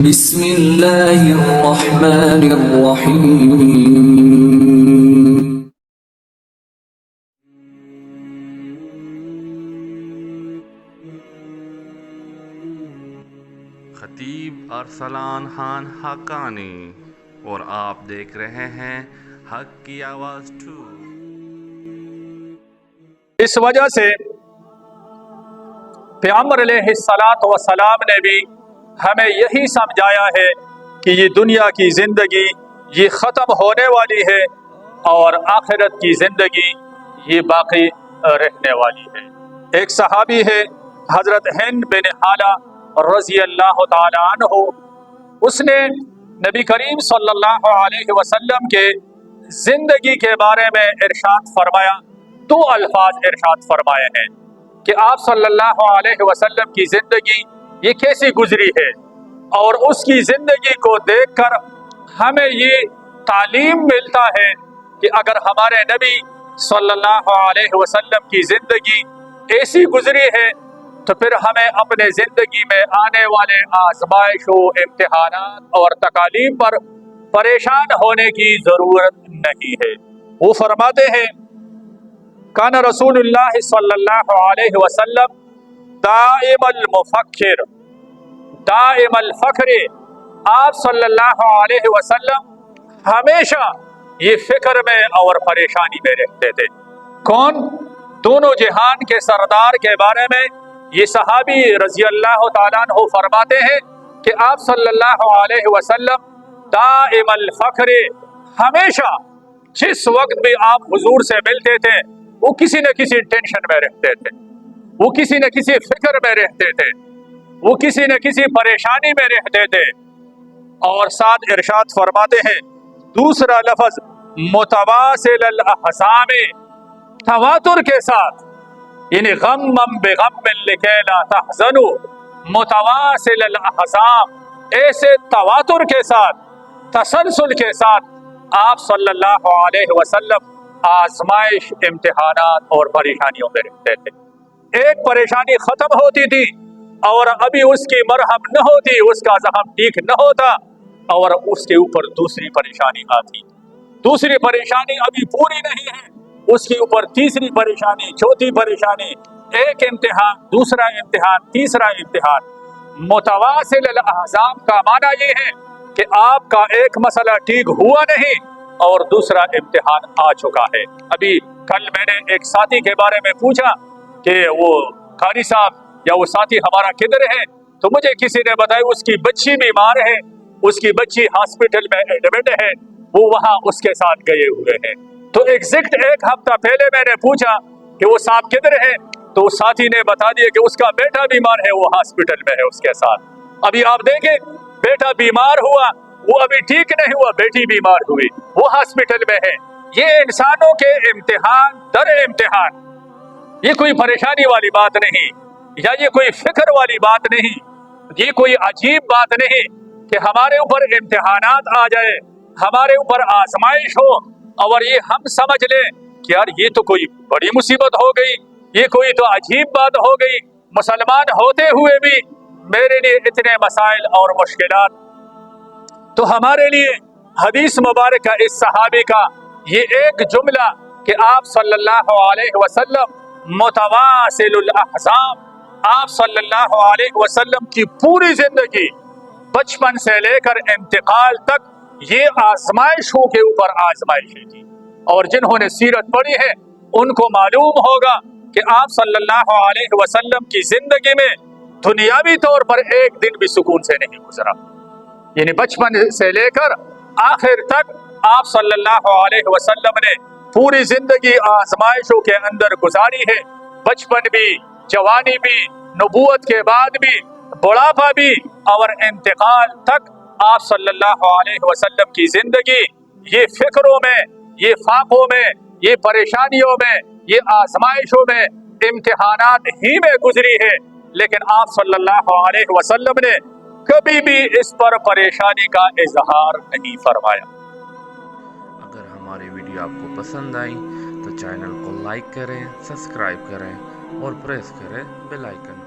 بسم اللہ الرحمن الرحیم۔ خطیب ارسلان خان حقانی اور آپ دیکھ رہے ہیں حق کی آواز 2۔ اس وجہ سے پیغمبر علیہ الصلاۃ والسلام نے بھی ہمیں یہی سمجھایا ہے کہ یہ دنیا کی زندگی یہ ختم ہونے والی ہے اور آخرت کی زندگی یہ باقی رہنے والی ہے۔ ایک صحابی ہے حضرت ہند بن حالہ رضی اللہ تعالی عنہ، اس نے نبی کریم صلی اللہ علیہ وسلم کے زندگی کے بارے میں ارشاد فرمایا، دو الفاظ ارشاد فرمائے ہیں کہ آپ صلی اللہ علیہ وسلم کی زندگی یہ کیسی گزری ہے، اور اس کی زندگی کو دیکھ کر ہمیں یہ تعلیم ملتا ہے کہ اگر ہمارے نبی صلی اللہ علیہ وسلم کی زندگی ایسی گزری ہے تو پھر ہمیں اپنے زندگی میں آنے والے آزمائش و امتحانات اور تکالیف پر پریشان ہونے کی ضرورت نہیں ہے۔ وہ فرماتے ہیں کان رسول اللہ صلی اللہ علیہ وسلم دائم المفکر دائم الفخر، آپ صلی اللہ علیہ وسلم ہمیشہ یہ فکر میں اور پریشانی میں رہتے تھے۔ کون؟ دونوں جہان کے سردار کے بارے میں یہ صحابی رضی اللہ تعالیٰ عنہ فرماتے ہیں کہ آپ صلی اللہ علیہ وسلم دائم الفخر، ہمیشہ جس وقت بھی آپ حضور سے ملتے تھے وہ کسی نہ کسی ٹینشن میں رہتے تھے، وہ کسی نہ کسی فکر میں رہتے تھے، وہ کسی نہ کسی پریشانی میں رہتے تھے۔ اور ساتھ ارشاد فرماتے ہیں دوسرا لفظ متواصل الاحزام، تواتر کے ساتھ، یعنی غم بغم لکھی لا تحزنوا، متواصل الاحزام، ایسے تواتر کے ساتھ، تسلسل کے ساتھ آپ صلی اللہ علیہ وسلم آزمائش، امتحانات اور پریشانیوں میں رہتے تھے۔ ایک پریشانی ختم ہوتی تھی اور ابھی اس کی مرہم نہ ہوتی، اس کا زخم ٹھیک نہ ہوتا، اور اس کے اوپر دوسری پریشانی آتی، دوسری پریشانی ابھی پوری نہیں ہے، اس کے اوپر تیسری پریشانی، چوتھی پریشانی، ایک امتحان، دوسرا امتحان، تیسرا امتحان۔ متواصل الاحزام کا معنی یہ ہے کہ آپ کا ایک مسئلہ ٹھیک ہوا نہیں اور دوسرا امتحان آ چکا ہے۔ ابھی کل میں نے ایک ساتھی کے بارے میں پوچھا کہ وہ قاری صاحب یا وہ ساتھی ہمارا کدھر ہے، تو مجھے کسی نے بتایا اس کی بچی بیمار ہے، اس کی بچی ہاسپٹل میں ایڈمٹ ہے، وہ وہاں اس کے ساتھ گئے ہوئے ہیں۔ تو ایگزیکٹ ایک ہفتہ پہلے میں نے پوچھا کہ وہ صاحب کدھر ہے، تو اس ساتھی نے بتا دیا کہ اس کا بیٹا بیمار ہے، وہ ہاسپٹل میں ہے اس کے ساتھ۔ ابھی آپ دیکھیں، بیٹا بیمار ہوا، وہ ابھی ٹھیک نہیں ہوا، بیٹی بیمار ہوئی، وہ ہاسپٹل میں ہے۔ یہ انسانوں کے امتحان در امتحان، یہ کوئی پریشانی والی بات نہیں، یا یہ کوئی فکر والی بات نہیں، یہ کوئی عجیب بات نہیں کہ ہمارے اوپر امتحانات آ جائے، ہمارے اوپر آزمائش ہو اور یہ ہم سمجھ لیں کہ یار یہ تو کوئی بڑی مصیبت ہو گئی، یہ کوئی تو عجیب بات ہو گئی، مسلمان ہوتے ہوئے بھی میرے لیے اتنے مسائل اور مشکلات۔ تو ہمارے لیے حدیث مبارکہ اس صحابی کا یہ ایک جملہ کہ آپ صلی اللہ علیہ وسلم متواصل الاحزام، آپ صلی اللہ علیہ وسلم کی پوری زندگی بچپن سے لے کر انتقال تک یہ آزمائشوں کے اوپر آزمائشیں تھی، اور جنہوں نے سیرت پڑھی ہے ان کو معلوم ہوگا کہ آپ صلی اللہ علیہ وسلم کی زندگی میں دنیاوی طور پر ایک دن بھی سکون سے نہیں گزرا، یعنی بچپن سے لے کر آخر تک آپ صلی اللہ علیہ وسلم نے پوری زندگی آزمائشوں کے اندر گزاری ہے، بچپن بھی، جوانی بھی، نبوت کے بعد بھی، بڑھاپا بھی، اور انتقال تک آپ صلی اللہ علیہ وسلم کی زندگی یہ فکروں میں، یہ فاقوں میں، یہ پریشانیوں میں، یہ آزمائشوں میں، امتحانات ہی میں گزری ہے، لیکن آپ صلی اللہ علیہ وسلم نے کبھی بھی اس پر پریشانی کا اظہار نہیں فرمایا۔ اگر ہماری ویڈیو آپ کو پسند آئی تو چینل کو لائک کریں، سبسکرائب کریں اور پریس کریں بیل آئیکن۔